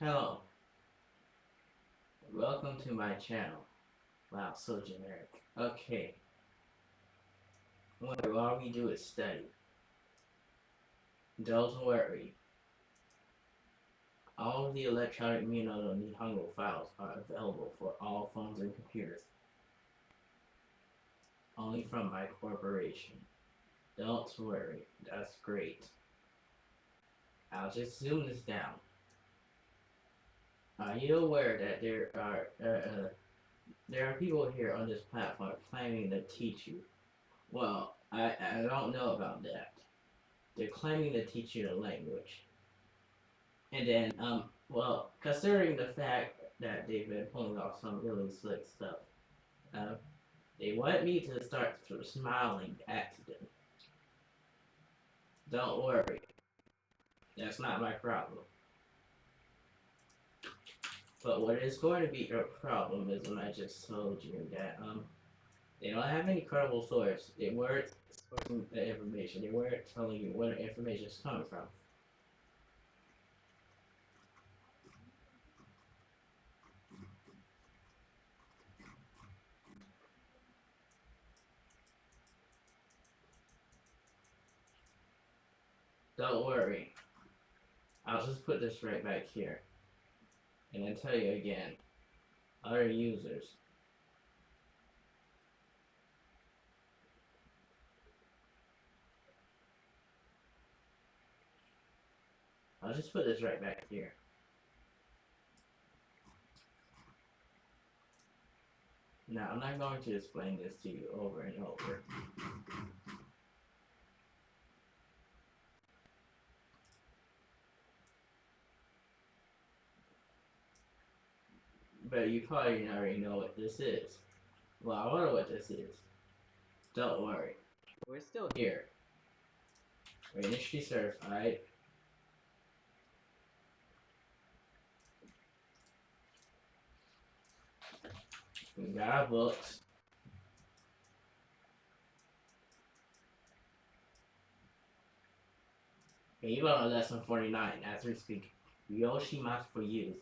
Hello, welcome to my channel. Wow, so generic. Okay, what all we do is study. Don't worry, all of the electronic Minato Nihongo files are available for all phones and computers, only from my corporation. Don't worry, that's great. I'll just zoom this down. Are you aware that there are people here on this platform claiming to teach you? Well, I don't know about that. They're claiming to teach you the language. And then, well, considering the fact that they've been pulling off some really slick stuff, uh, they want me to start sort of smiling at them. Don't worry, that's not my problem. But what is going to be your problem is when I just told you that they don't have any credible source. They weren't sourcing the information. They weren't telling you where the information is coming from. Don't worry. I'll just put this right back here. And then tell you again. Other users. I'll just put this right back here. Now, I'm not going to explain this to you over and over. But you probably already know what this is. Well, I wonder what this is. Don't worry. We're still here. We're initially certified. We got our books. And even on lesson 49, as we speak, Yoshimasu for youth.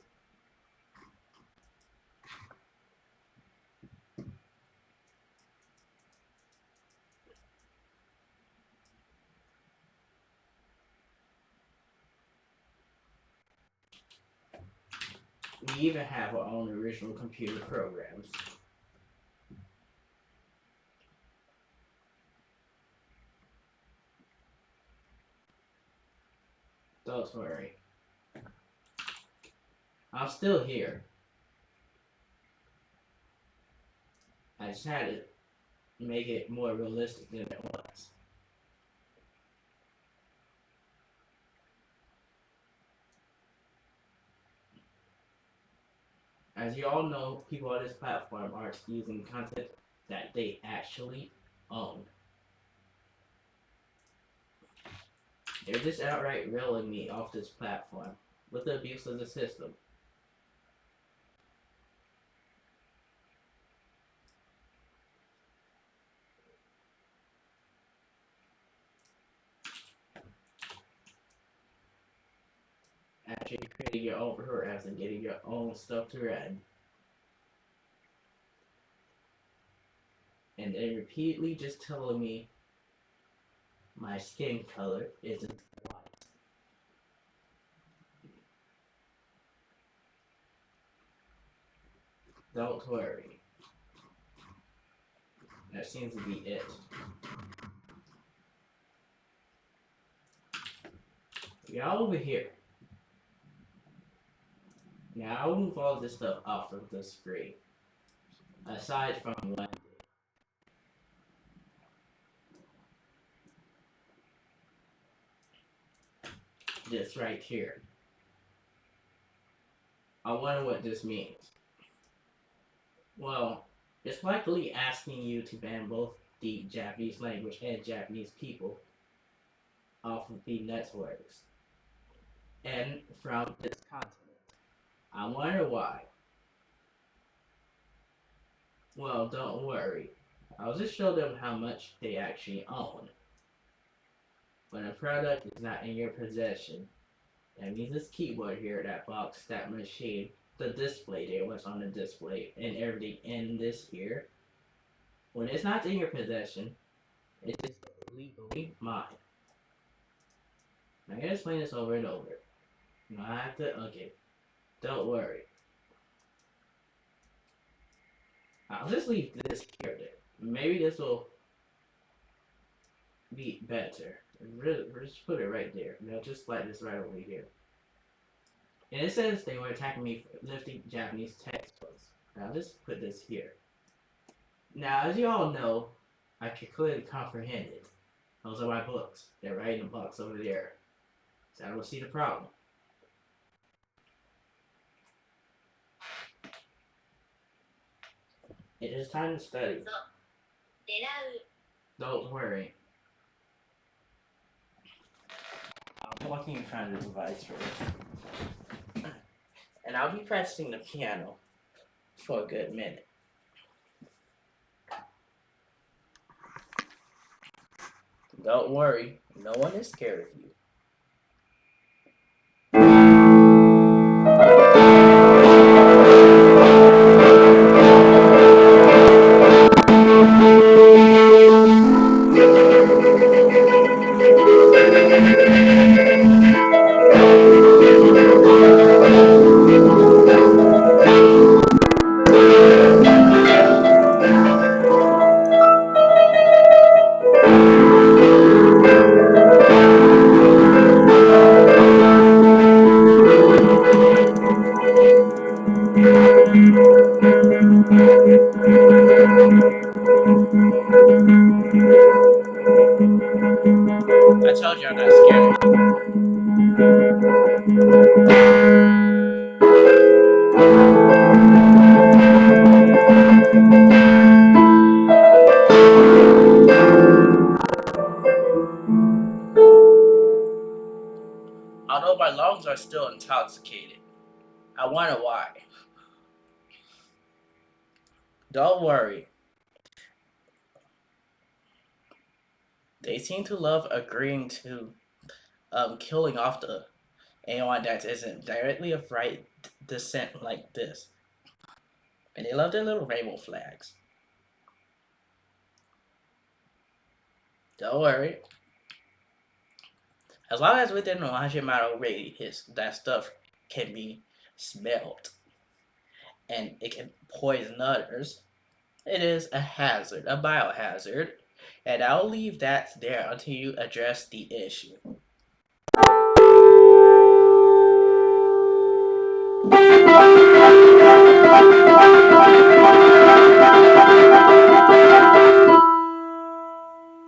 We even have our own original computer programs. Don't worry. I'm still here. I just had to make it more realistic than it was. As you all know, people on this platform aren't using content that they actually own. They're just outright railing me off this platform with the abuse of the system. Actually creating your own programs and getting your own stuff to read. And then repeatedly just telling me my skin color isn't white. Don't worry. That seems to be it. Y'all over here. Now I'll move all this stuff off of the screen. Aside from one. This right here. I wonder what this means. Well, it's likely asking you to ban both the Japanese language and Japanese people off of the networks and from this continent. I wonder why. Well, don't worry. I'll just show them how much they actually own. When a product is not in your possession, That means this keyboard here, that box, that machine, the display there, what's on the display, and everything in this here, when it's not in your possession, it is legally mine. I'm gonna explain this over and over. You know, I have to, okay, don't worry. I'll just leave this here there. Maybe this will be better. Just put it right there. You know, just like this right over here. And it says they were attacking me for lifting Japanese textbooks. Now just put this here. Now, as you all know, I can clearly comprehend it. Those are my books. They're right in the box over there. So I don't see the problem. It is time to study. Don't worry. I'll be walking in front of the device first. And I'll be pressing the piano for a good minute. Don't worry, no one is scared of you. I told you I'm not scared of you. Although my lungs are still intoxicated, I wonder why. Don't worry. They seem to love agreeing to killing off the anyone that isn't directly of right descent like this. And they love their little rainbow flags. Don't worry. As long as within a 100-mile radius, that stuff can be smelled and it can poison others. It is a hazard, a biohazard, and I'll leave that there until you address the issue.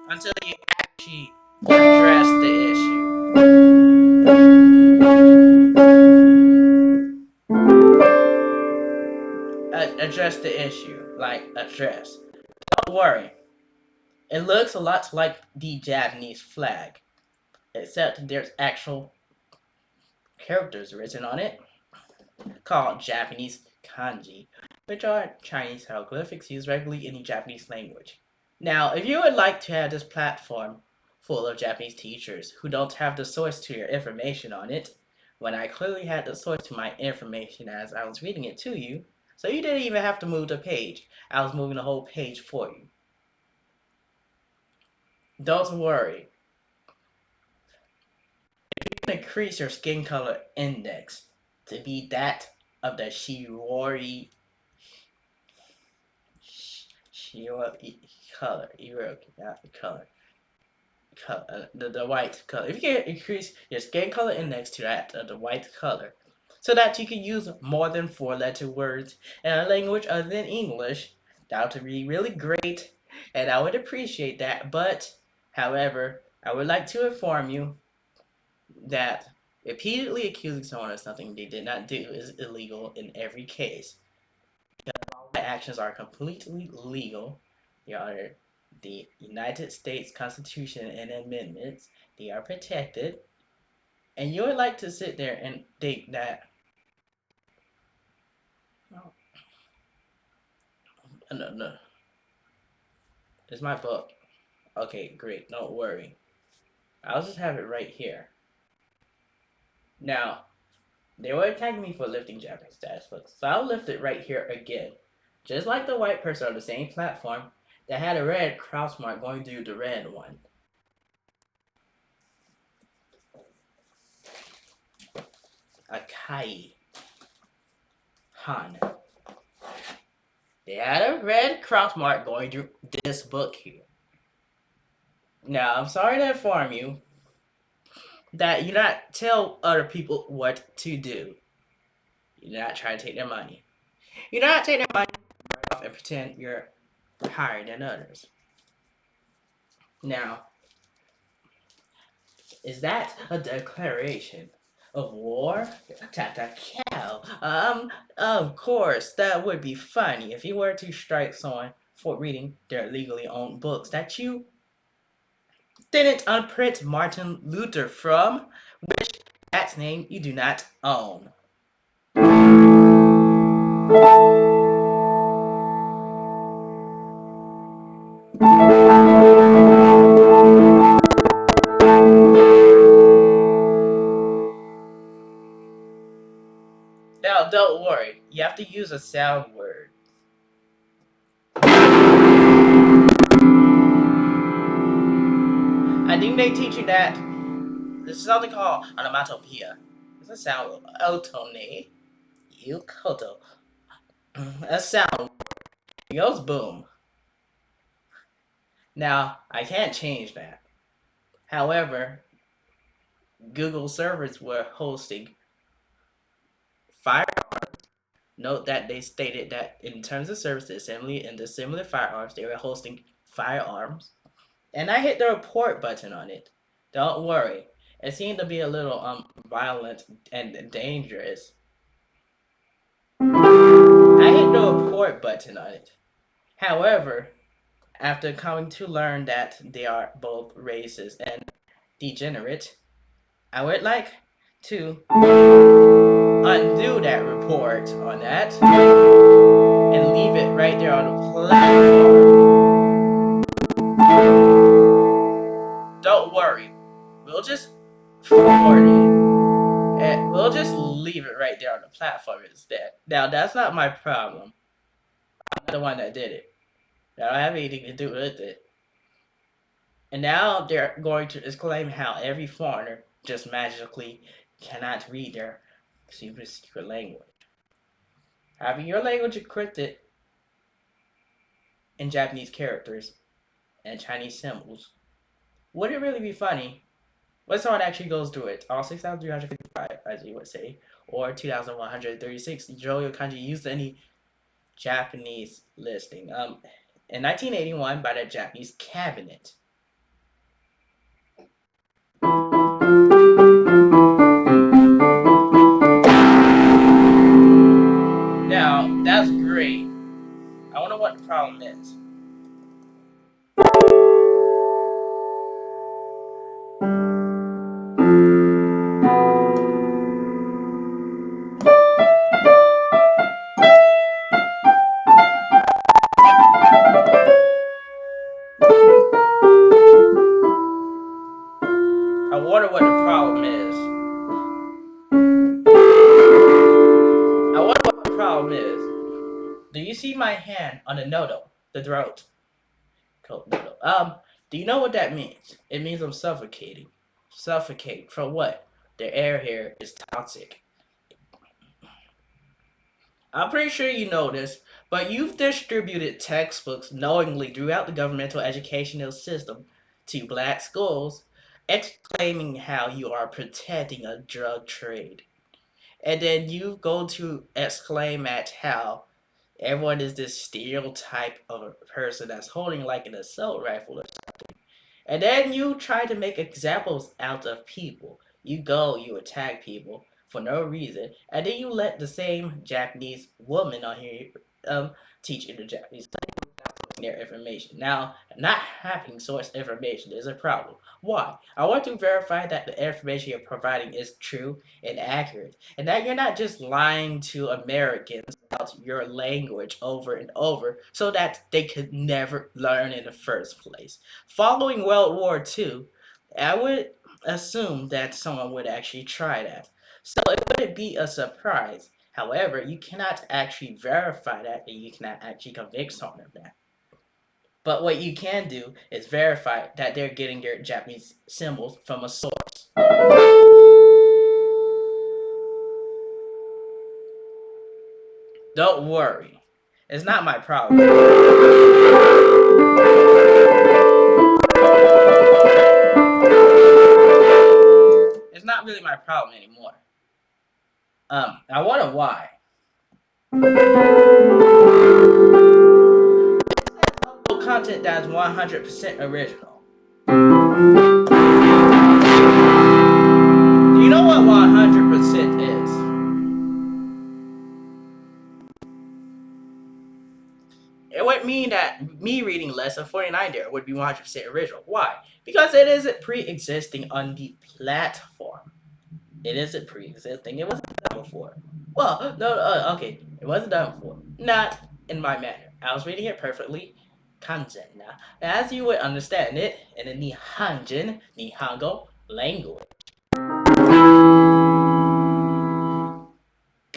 Until you actually address the issue. Address the issue. Like, address. Don't worry. It looks a lot like the Japanese flag, except there's actual characters written on it called Japanese kanji, which are Chinese hieroglyphics used regularly in the Japanese language. Now, if you would like to have this platform full of Japanese teachers who don't have the source to your information on it, when I clearly had the source to my information as I was reading it to you, so you didn't even have to move the page. I was moving the whole page for you. Don't worry. If you can increase your skin color index to be that of the Shiori color, the white color. If you can increase your skin color index to that of the white color, so that you can use more than 4-letter words in a language other than English, that would be really great, and I would appreciate that. But, however, I would like to inform you that repeatedly accusing someone of something they did not do is illegal in every case. My actions are completely legal. They are the United States Constitution and amendments. They are protected. And you would like to sit there and think that, no. It's my book. Okay, great. Don't worry. I'll just have it right here. Now, they were attacking me for lifting Japanese status books, so I'll lift it right here again. Just like the white person on the same platform that had a red cross mark going through the red one. Akai Han. They had a red cross mark going through this book here. Now, I'm sorry to inform you that you not tell other people what to do. You're not trying to take their money. You're not taking their money off and pretend you're higher than others. Now, is that a declaration of war? Tata cow. Of course, that would be funny if you were to strike someone for reading their legally owned books that you didn't unprint Martin Luther from, which that's name you do not own. Now, don't worry. You have to use a sound word. I think they teach you that. This is something called onomatopoeia. It's a sound otone. You koto. A sound. It goes boom. Now, I can't change that. However, Google servers were hosting firearms. Note that they stated that in terms of service, the assembly and the similar firearms, they were hosting firearms. And I hit the report button on it. Don't worry. It seemed to be a little violent and dangerous. I hit the report button on it. However, after coming to learn that they are both racist and degenerate, I would like to undo that report on that and leave it right there on the platform. Don't worry, we'll just forward it and we'll just leave it right there on the platform instead. Now, that's not my problem. I'm not the one that did it. I don't have anything to do with it. And now they're going to exclaim how every foreigner just magically cannot read their super secret language. Having your language encrypted in Japanese characters and Chinese symbols, would it really be funny when someone actually goes through it? All 6,355, as you would say, or 2,136 Joyo kanji used any Japanese listing. In 1981 by the Japanese cabinet. Now, that's great. I wonder what the problem is. I wonder what the problem is. I wonder what the problem is. Do you see my hand on the nodo, the throat? Cold nodo. Do you know what that means? It means I'm suffocating. Suffocate from what? The air here is toxic. I'm pretty sure you know this, but you've distributed textbooks knowingly throughout the governmental educational system to black schools, exclaiming how you are protecting a drug trade. And then you go to exclaim at how everyone is this stereotype of a person that's holding like an assault rifle or something. And then you try to make examples out of people. You attack people for no reason, and then you let the same Japanese woman on here teach you the Japanese their information. Now, not having source information is a problem. Why? I want to verify that the information you're providing is true and accurate, and that you're not just lying to Americans about your language over and over so that they could never learn in the first place. Following World War II, I would assume that someone would actually try that. So it wouldn't be a surprise. However, you cannot actually verify that, and you cannot actually convict someone of that. But what you can do is verify that they're getting their Japanese symbols from a source. Don't worry. It's not my problem. It's not really my problem anymore. I wonder why. Content that's 100% original. Do you know what 100% is? It would mean that me reading less than 49 there would be 100% original. Why? Because it isn't pre-existing on the platform. It isn't pre-existing. It wasn't done before. Well, no, okay. It wasn't done before. Not in my manner. I was reading it perfectly. Kanzen. As you would understand it in the Nihongo language.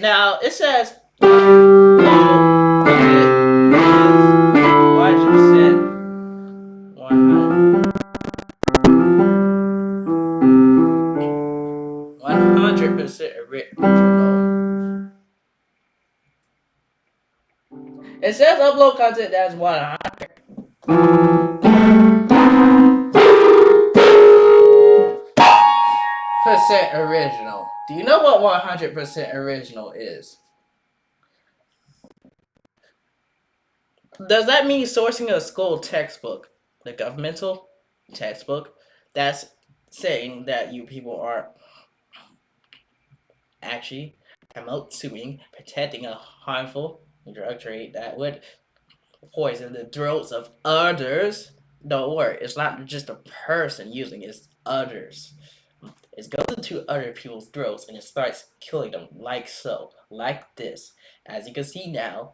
Now, it says 100% original. It says upload content that's 100% original. Do you know what 100% original is? Does that mean sourcing a school textbook, the governmental textbook, that's saying that you people are actually promoting, protecting a harmful drug trade that would poison the throats of others? Don't worry, it's not just a person using it, it's others. It goes into other people's throats and it starts killing them like so, like this. As you can see now,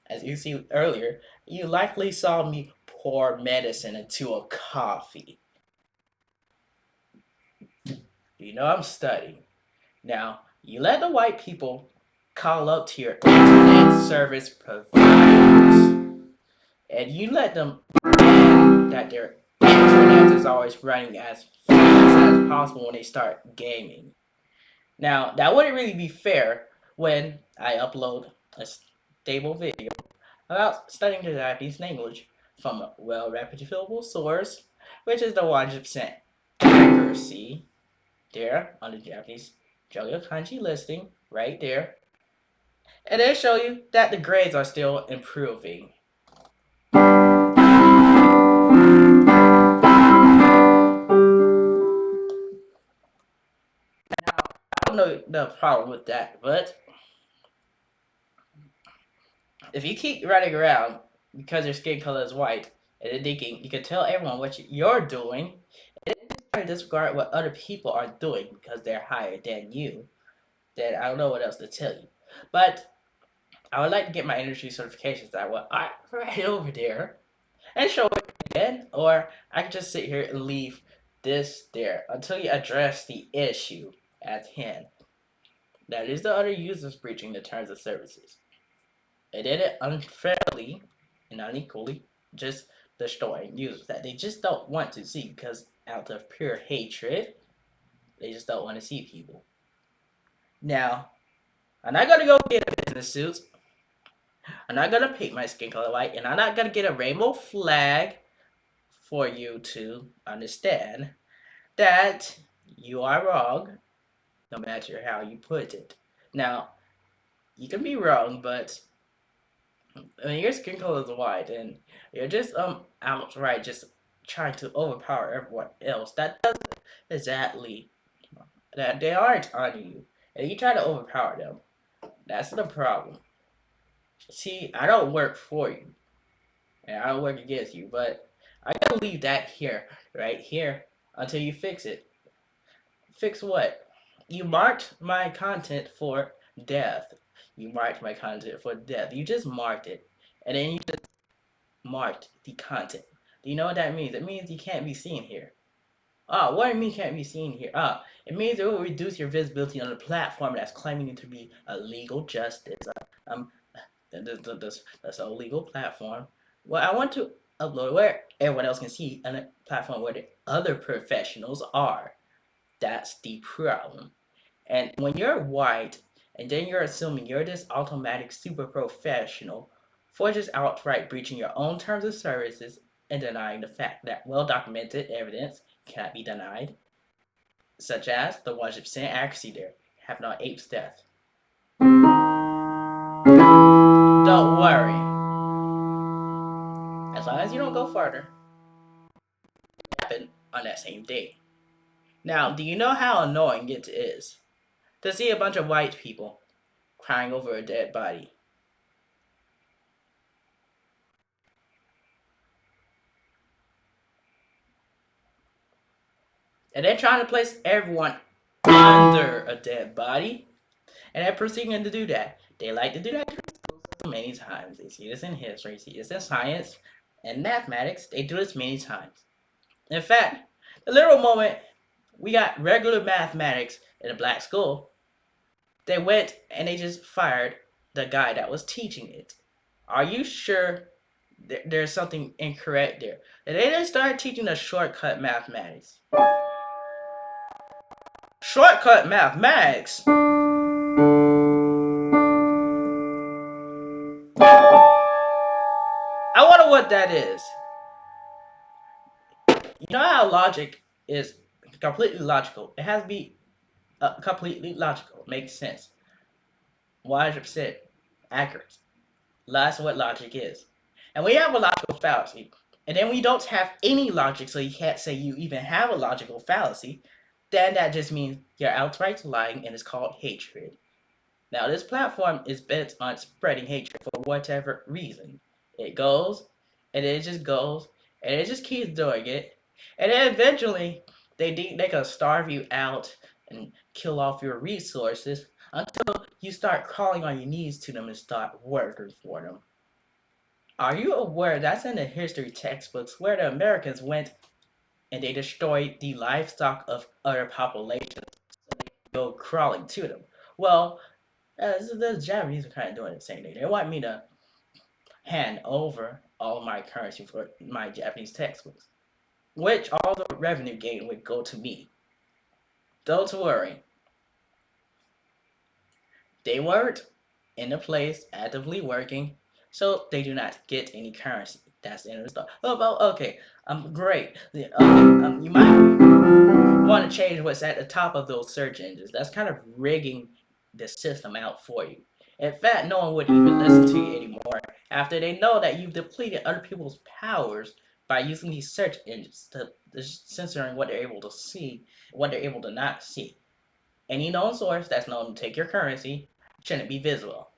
as you see earlier, you likely saw me pour medicine into a coffee. You know I'm studying. Now, you let the white people call up to your internet service providers. And you let them that their internet is always running as fast as possible when they start gaming. Now, that wouldn't really be fair when I upload a stable video about studying the Japanese language from a well-reputable source, which is the 100% accuracy there on the Japanese Joyo Kanji listing right there. And they show you that the grades are still improving. Now, I don't know the problem with that, but if you keep running around because your skin color is white and then thinking you can tell everyone what you're doing, and then try to disregard what other people are doing because they're higher than you, then I don't know what else to tell you. But I would like to get my industry certifications that will right over there and show it again, or I can just sit here and leave this there until you address the issue at hand. That is the other users breaching the terms of services. They did it unfairly and unequally, just destroying users that they just don't want to see because out of pure hatred, they just don't want to see people. Now, I'm not gonna go get a business suit. I'm not gonna paint my skin color white, and I'm not gonna get a rainbow flag for you to understand that you are wrong, no matter how you put it. Now, you can be wrong, but when your skin color is white and you're just outright just trying to overpower everyone else, that doesn't exactly that they aren't on you, and you try to overpower them. That's the problem. See, I don't work for you, and I don't work against you, but I gotta leave that here, right here, until you fix it. Fix what? You marked my content for death. You marked my content for death. You just marked it, and then you just marked the content. Do you know what that means? It means you can't be seen here. What do you mean can't be seen here? It means it will reduce your visibility on a platform that's claiming it to be a legal justice. Um, that's a legal platform. Well, I want to upload where everyone else can see on a platform where the other professionals are. That's the problem. And when you're white, and then you're assuming you're this automatic super professional for just outright breaching your own terms of services and denying the fact that well documented evidence cannot be denied, such as the 100% accuracy there, have not apes death. Don't worry. As long as you don't go further, it happened on that same day. Now, do you know how annoying it is to see a bunch of white people crying over a dead body? And they're trying to place everyone under a dead body, and they're proceeding to do that. They like to do that many times. They see this in history, see this in science and mathematics. They do this many times. In fact, the literal moment we got regular mathematics in a black school, they went and they just fired the guy that was teaching it. Are you sure there's something incorrect there? And they just started teaching the shortcut mathematics. Shortcut mathematics? I wonder what that is. You know how logic is completely logical? It has to be completely logical. Makes sense. 100% accurate. That's what logic is. And we have a logical fallacy. And then we don't have any logic, so you can't say you even have a logical fallacy. Then that just means you're outright lying, and it's called hatred. Now, this platform is bent on spreading hatred for whatever reason. It goes, and it just goes, and it just keeps doing it. And then eventually, they can starve you out and kill off your resources until you start crawling on your knees to them and start working for them. Are you aware that's in the history textbooks where the Americans went and they destroyed the livestock of other populations so they could go crawling to them? Well, the Japanese are kind of doing the same thing. They want me to hand over all of my currency for my Japanese textbooks, which all the revenue gain would go to me. Don't worry. They weren't in a place actively working, so they do not get any currency. That's the end of the story. Oh, well, okay. Great. You might want to change what's at the top of those search engines. That's kind of rigging the system out for you. In fact, no one would even listen to you anymore after they know that you've depleted other people's powers by using these search engines to censoring what they're able to see, what they're able to not see. Any known source that's known to take your currency shouldn't be visible.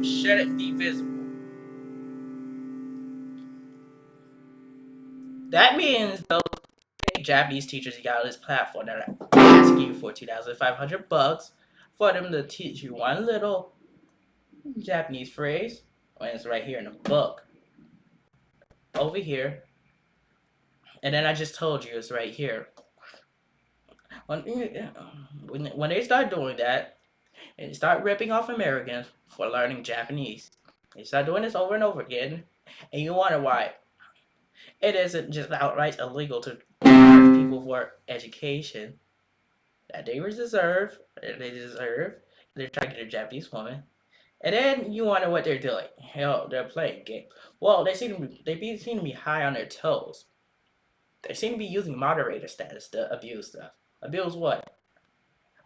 Shouldn't be visible. That means those Japanese teachers you got on this platform that are asking you for $2,500 for them to teach you one little Japanese phrase, when it's right here in the book, over here, and then I just told you it's right here. When they start doing that, and start ripping off Americans for learning Japanese, they start doing this over and over again, and you wonder why it isn't just outright illegal to charge people for education that they deserve. They're trying to get a Japanese woman. And then you wonder what they're doing. Hell, they're playing game. Well, they seem to be high on their toes. They seem to be using moderator status to abuse stuff. Abuse what?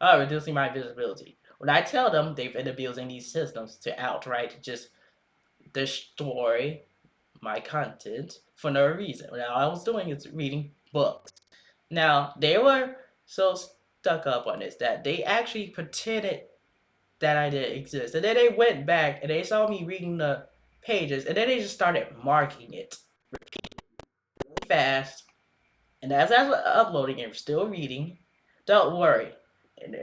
Oh, reducing my visibility. When I tell them they've been abusing these systems to outright just destroy my content for no reason. What I was doing is reading books. Now, they were so stuck up on this that they actually pretended that I didn't exist. And then they went back and they saw me reading the pages and then they just started marking it repeatedly fast And as I was uploading and still reading, don't worry. And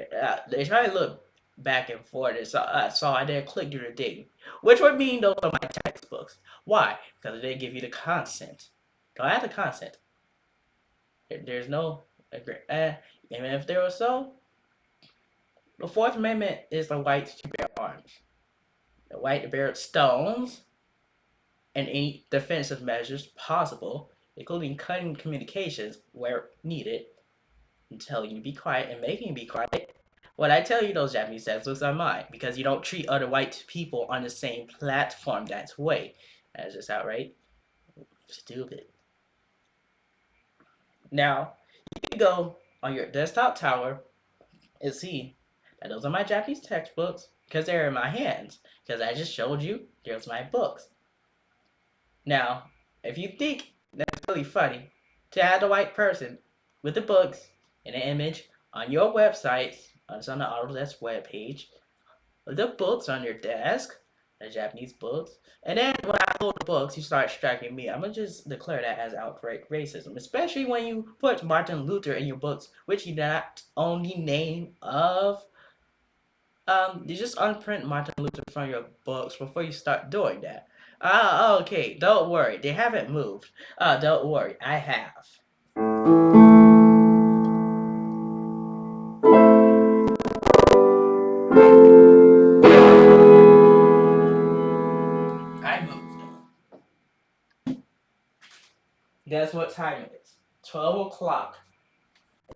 they try to look back and forth, and so I didn't click through the thing, which would mean those are my textbooks. Why? Because they didn't give you the consent. Don't have the consent. There's no and if there was so, the Fourth Amendment is the right to bear arms, the right to bear stones, and any defensive measures possible, including cutting communications where needed, and telling you to be quiet and making you be quiet. What I tell you, those Japanese textbooks are mine because you don't treat other white people on the same platform that way. That's just outright stupid. Now, you can go on your desktop tower and see that those are my Japanese textbooks because they're in my hands. Because I just showed you, there's my books. Now, if you think that's really funny to have the white person with the books and an image on your website, it's on the Autodesk webpage, the books on your desk, the Japanese books, and then when I hold the books, you start striking me. I'm gonna just declare that as outright racism, especially when you put Martin Luther in your books, which you not only name of. You just unprint Martin Luther from your books before you start doing that. Okay, don't worry, they haven't moved. Don't worry, I have. I moved. Guess what time it is? 12 o'clock.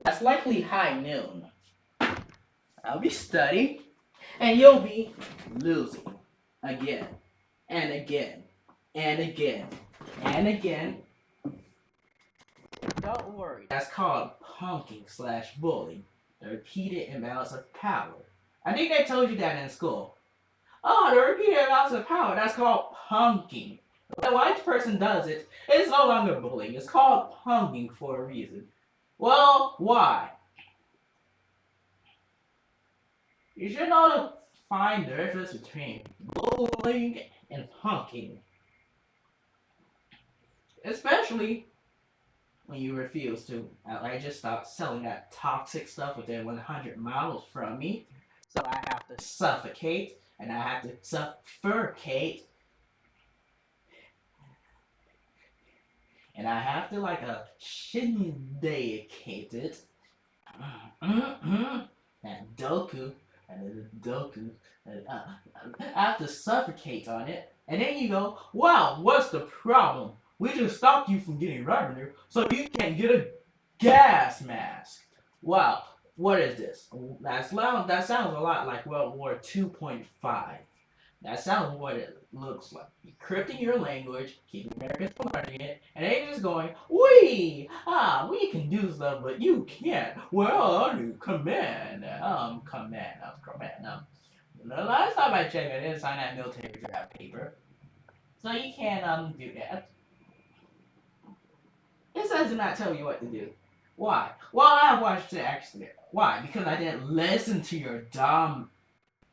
That's likely high noon. I'll be studying, and you'll be losing again, and again, and again, and again. Don't worry. That's called punking slash bullying. The repeated imbalance of power. I think they told you that in school. Oh, the repeated imbalance of power. That's called punking. When a white person does it, it's no longer bullying. It's called punking for a reason. Well, why? You should know to find the difference between bullying and punking. Especially when you refuse to. I just stop selling that toxic stuff within 100 miles from me. So I have to suffocate, and I have to suffocate, and I have to like a shindicate it. That doku, and the doku, and, I have to suffocate on it, and then you go, wow, what's the problem? We just stopped you from getting revenue, so you can't get a gas mask. Wow, what is this? That sounds a lot like World War 2.5. That sounds what it looks like. Encrypting your language, keeping Americans from learning it, and they just going, we can do stuff, but you can't. Well, I do command. The last time I checked, I didn't sign that military draft paper. So you can't do that. It says to not tell you what to do. Why? Well, I watched the accident. Why? Because I didn't listen to your dumb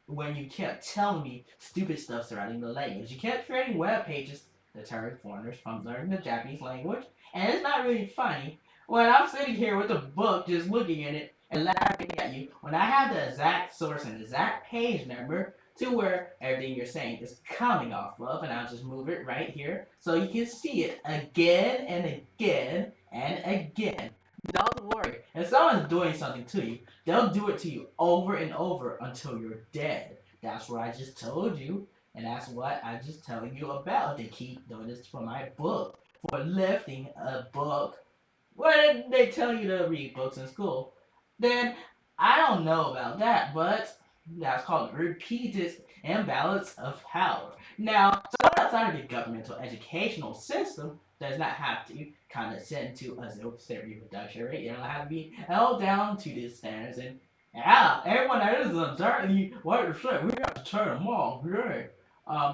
when you kept telling me stupid stuff surrounding the language. You kept creating web pages that deterring foreigners from learning the Japanese language, and it's not really funny when I'm sitting here with a book just looking at it and laughing at you when I have the exact source and exact page number to where everything you're saying is coming off of, and I'll just move it right here so you can see it again and again and again. Don't worry. If someone's doing something to you, they'll do it to you over and over until you're dead. That's what I just told you, and that's what I'm just telling you about. They keep doing this for my book, for lifting a book. Where did they tell you to read books in school? Then I don't know about that, but that's called repeated imbalance of power. Now, someone outside of the governmental educational system does not have to condescend to a 0% reproduction rate. You don't have to be held down to these standards. And everyone that is uncertainty, what to say, we have to turn them off. Yeah.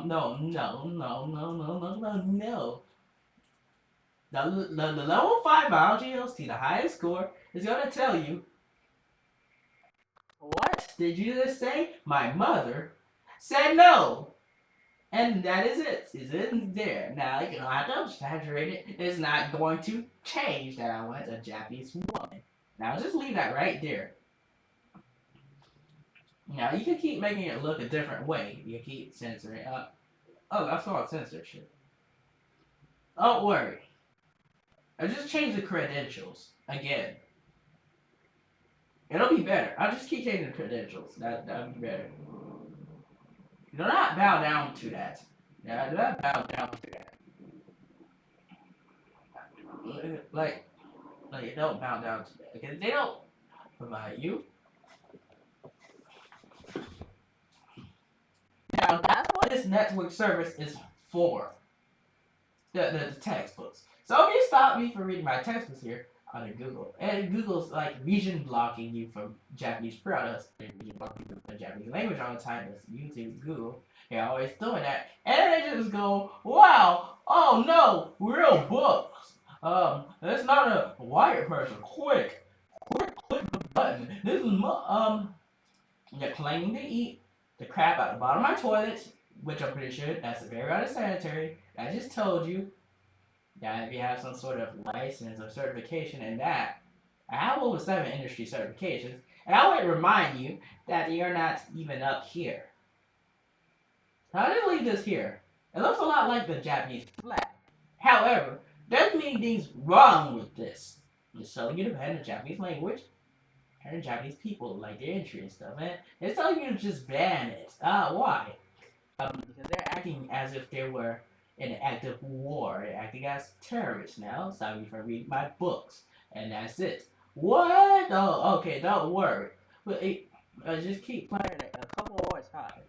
No. The level 5 biology LC, the highest score, is going to tell you, what did you just say? My mother said no. And that is it. It's in there. Now, you don't have to exaggerate it. It's not going to change that I want a Japanese woman. Now, just leave that right there. Now, you can keep making it look a different way. You keep censoring. Oh, that's all censorship. Don't worry. I just change the credentials again. It'll be better. I'll just keep changing the credentials. That'll be better. Do not bow down to that. Yeah, do not bow down to that. Like don't bow down to that. Because they don't provide you. Now, that's what this network service is for. The textbooks. So if you stop me from reading my textbooks here on Google, and Google's like region blocking you from Japanese products, and region blocking you from Japanese language all the time, as YouTube, Google, they're always doing that, and then they just go, wow, oh no, real books. It's not a white person. Quick, click the button. This is you're claiming to eat the crap out the bottom of my toilet, which I'm pretty sure that's very unsanitary. I just told you that if you have some sort of license or certification in that, I have over 7 industry certifications, and I would remind you that you're not even up here. So I just leave this here. It looks a lot like the Japanese flag. However, there's many things wrong with this. It's telling you to ban the Japanese language and the Japanese people, like their entry and stuff, man. It's telling you to just ban it. Why? Because they're acting as if they were in an active war. They're acting as terrorists now. Stop me from reading my books. And that's it. What? Oh, okay, don't worry. But just keep playing it a couple more times.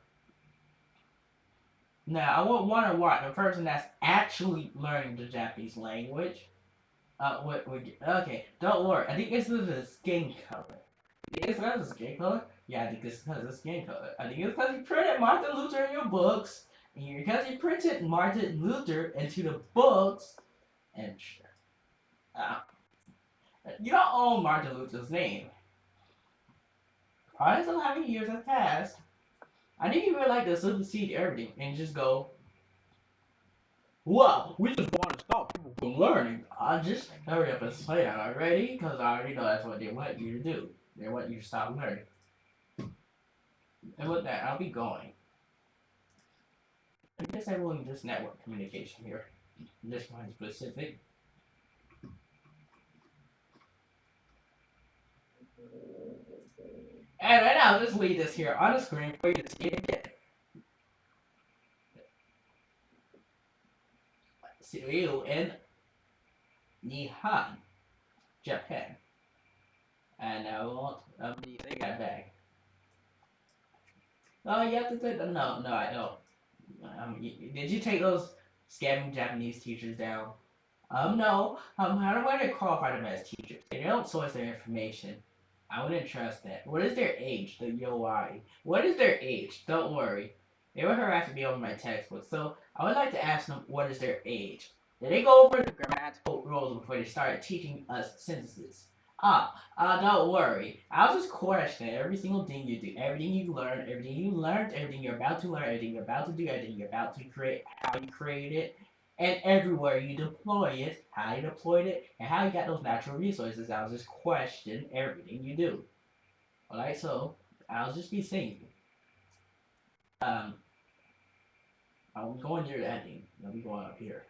Now, I want to watch the person that's actually learning the Japanese language. Okay, don't worry. I think it's the skin color. I think it's because of skin color? Yeah, I think it's because of skin color. I think it's because you printed Martin Luther in your books. And because you printed Martin Luther into the books. And you don't own Martin Luther's name. Probably still how many years have passed. I think you would like to supersede everything and just go, well, we just want to stop people from learning. I'll just hurry up and say that already, because I already know that's what they want you to do. They want you to stop learning. And with that, I'll be going. I guess I will just network communication here. This one specific. And right now, I'll just leave this here on the screen for you to see it again. See you in Nihon, Japan. And I won't take that back. Oh, you have to take the no, I don't. Did you take those scamming Japanese teachers down? No. How do they qualify them as teachers? They don't source their information. I wouldn't trust that. What is their age? The Yoi. What is their age? Don't worry. They were harassed me over my textbook, so I would like to ask them what is their age. Did they go over the grammatical rules before they started teaching us sentences? Don't worry. I'll just question every single thing you do, everything you learned, everything you're about to learn, everything you're about to do, everything you're about to create, how you create it, and everywhere you deploy it, how you deployed it, and how you got those natural resources. I'll just question everything you do. Alright, so I'll just be saying. I'm going near the ending. Let me go up here.